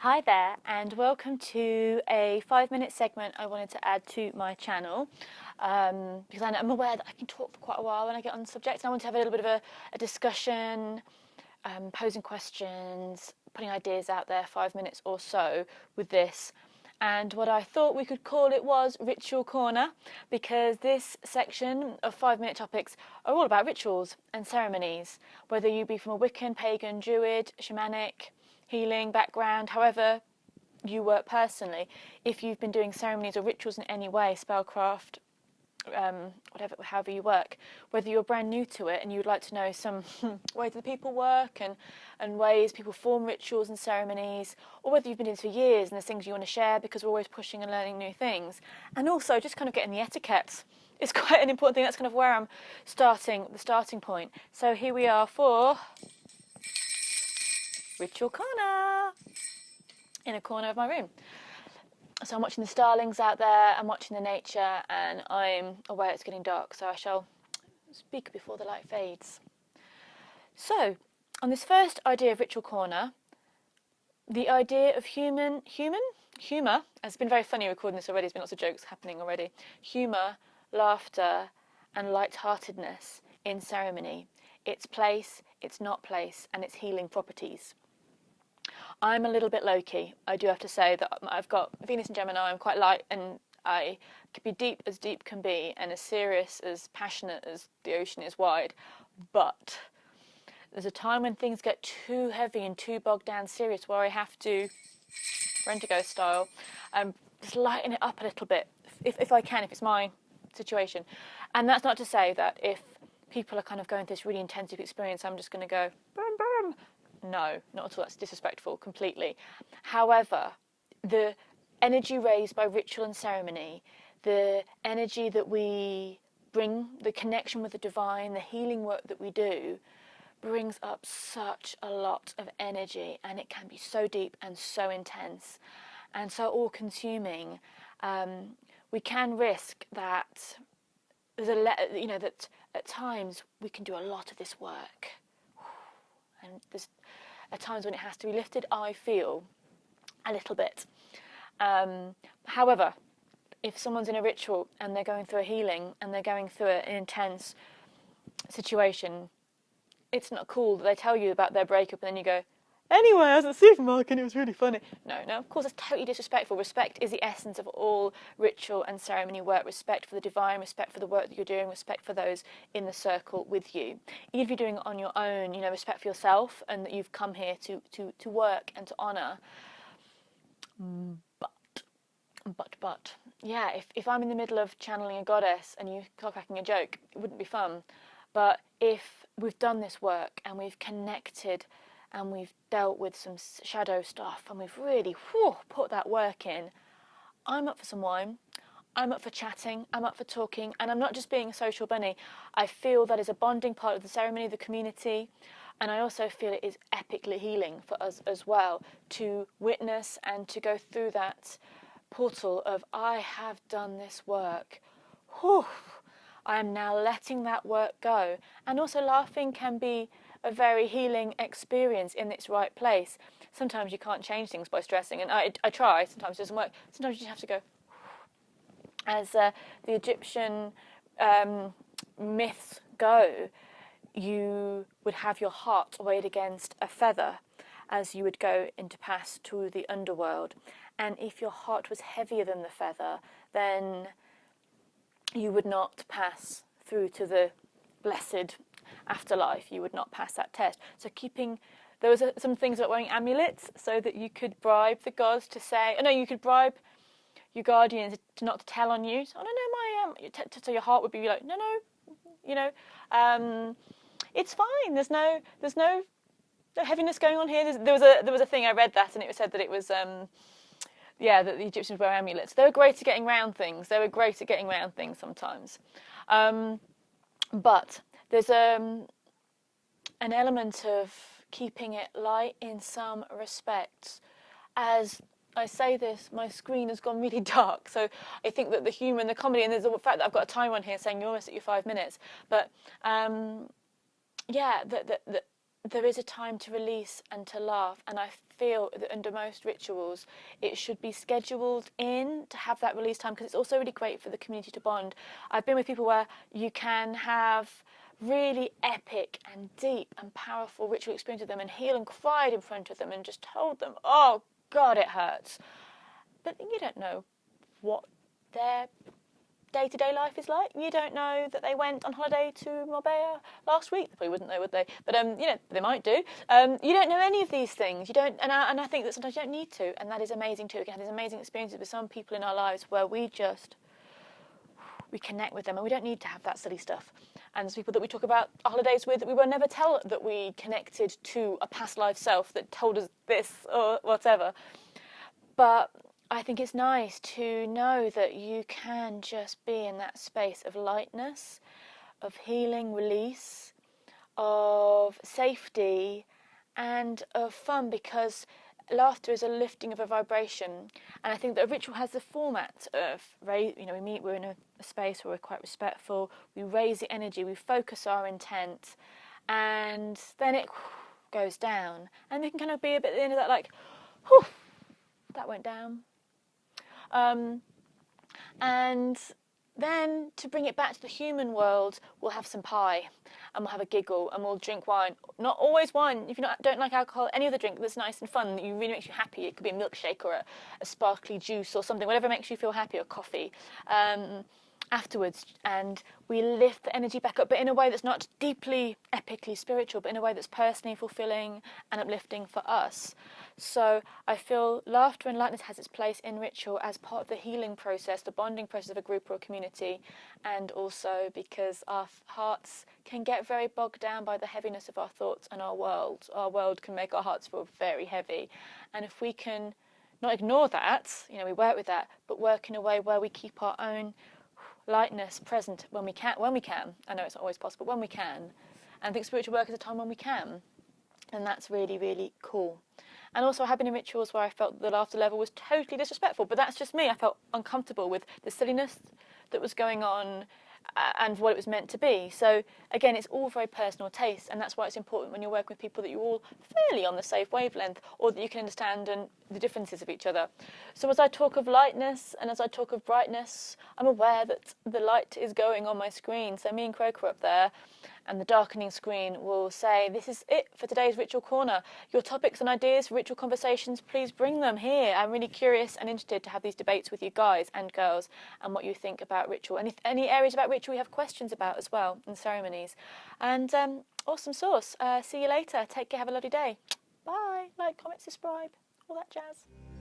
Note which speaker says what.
Speaker 1: Hi there, and welcome to a 5-minute segment I wanted to add to my channel because I'm aware that I can talk for quite a while when I get on the subject, and I want to have a little bit of a discussion, posing questions, putting ideas out there, 5 minutes or so with this. And what I thought we could call it was Ritual Corner, because this section of 5-minute topics are all about rituals and ceremonies, whether you be from a Wiccan, pagan, Druid, shamanic, healing background, however you work personally. If you've been doing ceremonies or rituals in any way, spellcraft, however you work, whether you're brand new to it and you would like to know some ways that people work and ways people form rituals and ceremonies, or whether you've been doing this for years and there's things you want to share, because we're always pushing and learning new things, and also just kind of getting the etiquette is quite an important thing. That's kind of where I'm starting, the starting point. So here we are for Ritual Corner in a corner of my room. So I'm watching the starlings out there, I'm watching the nature, and I'm aware it's getting dark, so I shall speak before the light fades. So, on this first idea of Ritual Corner, the idea of humour, it's been very funny recording this already, there's been lots of jokes happening already, humour, laughter, and light-heartedness in ceremony, its place, its not place, and its healing properties. I'm a little bit low-key. I do have to say that I've got Venus and Gemini. I'm quite light, and I can be deep as deep can be, and as serious, as passionate as the ocean is wide. But there's a time when things get too heavy and too bogged down serious, where I have to, Rent-A-Go style, just lighten it up a little bit, if I can, if it's my situation. And that's not to say that if people are kind of going through this really intensive experience, I'm just going to go, boom, boom. No, not at all. That's disrespectful completely. However, the energy raised by ritual and ceremony, the energy that we bring, the connection with the divine, the healing work that we do, brings up such a lot of energy, and it can be so deep and so intense and so all-consuming. We can risk that there's that at times we can do a lot of this work. And there's at times when it has to be lifted, I feel, a little bit. However, if someone's in a ritual and they're going through a healing and they're going through an intense situation, it's not cool that they tell you about their breakup and then you go, anyway, I was at the supermarket and it was really funny. No, of course, that's totally disrespectful. Respect is the essence of all ritual and ceremony work. Respect for the divine, respect for the work that you're doing, respect for those in the circle with you. Even if you're doing it on your own, respect for yourself and that you've come here to work and to honour. But, yeah, if I'm in the middle of channeling a goddess and you start cracking a joke, it wouldn't be fun. But if we've done this work and we've connected and we've dealt with some shadow stuff and we've really put that work in, I'm up for some wine, I'm up for chatting, I'm up for talking, and I'm not just being a social bunny. I feel that is a bonding part of the ceremony, the community, and I also feel it is epically healing for us as well to witness and to go through that portal of, I have done this work. I am now letting that work go. And also laughing can be a very healing experience in its right place. Sometimes you can't change things by stressing, and I try, sometimes it doesn't work. Sometimes you just have to go. As the Egyptian myths go, you would have your heart weighed against a feather as you would go into pass to the underworld. And if your heart was heavier than the feather, then you would not pass through to the blessed afterlife. You would not pass that test. So there was some things about wearing amulets so that you could bribe the gods to say, you could bribe your guardians to not to tell on you. So, so your heart would be like, it's fine. There's no heaviness going on here. There was a thing, I read that, and it said that it was that the Egyptians wear amulets. They were great at getting around things. Sometimes. But there's an element of keeping it light in some respects. As I say this, my screen has gone really dark, so I think that the humour and the comedy, and there's the fact that I've got a timer on here saying you're almost at your 5 minutes, but there is a time to release and to laugh, and I feel that under most rituals it should be scheduled in to have that release time, because it's also really great for the community to bond. I've been with people where you can have really epic and deep and powerful ritual experience with them and heal and cried in front of them and just told them, oh God, it hurts. But you don't know what their day-to-day life is like. You don't know that they went on holiday to Marbella last week. They probably wouldn't know, would they? But they might do. You don't know any of these things. You don't, and I think that sometimes you don't need to, and that is amazing too. We can have these amazing experiences with some people in our lives where we connect with them, and we don't need to have that silly stuff. And there's people that we talk about our holidays with that we will never tell that we connected to a past life self that told us this or whatever. But I think it's nice to know that you can just be in that space of lightness, of healing, release, of safety, and of fun, because laughter is a lifting of a vibration. And I think that a ritual has the format of, we meet, we're in a space where we're quite respectful, we raise the energy, we focus our intent, and then it goes down. And we can kind of be a bit at the end of that, like, whew, that went down. And then to bring it back to the human world, we'll have some pie and we'll have a giggle and we'll drink wine. Not always wine. If you don't like alcohol, any other drink that's nice and fun, that really makes you happy. It could be a milkshake or a sparkly juice or something, whatever makes you feel happy, or coffee. Afterwards, and we lift the energy back up, but in a way that's not deeply, epically spiritual, but in a way that's personally fulfilling and uplifting for us. So I feel laughter and lightness has its place in ritual as part of the healing process, the bonding process of a group or a community, and also because our hearts can get very bogged down by the heaviness of our thoughts and our world. Our world can make our hearts feel very heavy, and if we can not ignore that, we work with that, but work in a way where we keep our own lightness present when we can. I know it's not always possible, when we can. And I think spiritual work is a time when we can. And that's really, really cool. And also I have been in rituals where I felt the laughter level was totally disrespectful, but that's just me. I felt uncomfortable with the silliness that was going on and what it was meant to be. So again, it's all very personal taste, and that's why it's important when you're working with people that you're all fairly on the safe wavelength, or that you can understand the differences of each other. So as I talk of lightness and as I talk of brightness, I'm aware that the light is going on my screen. So me and Croker are up there, and the darkening screen will say, this is it for today's Ritual Corner. Your topics and ideas for ritual conversations, please bring them here. I'm really curious and interested to have these debates with you guys and girls, and what you think about ritual. Any areas about ritual you have questions about as well, and ceremonies. And awesome sauce. See you later. Take care. Have a lovely day. Bye. Like, comment, subscribe. All that jazz.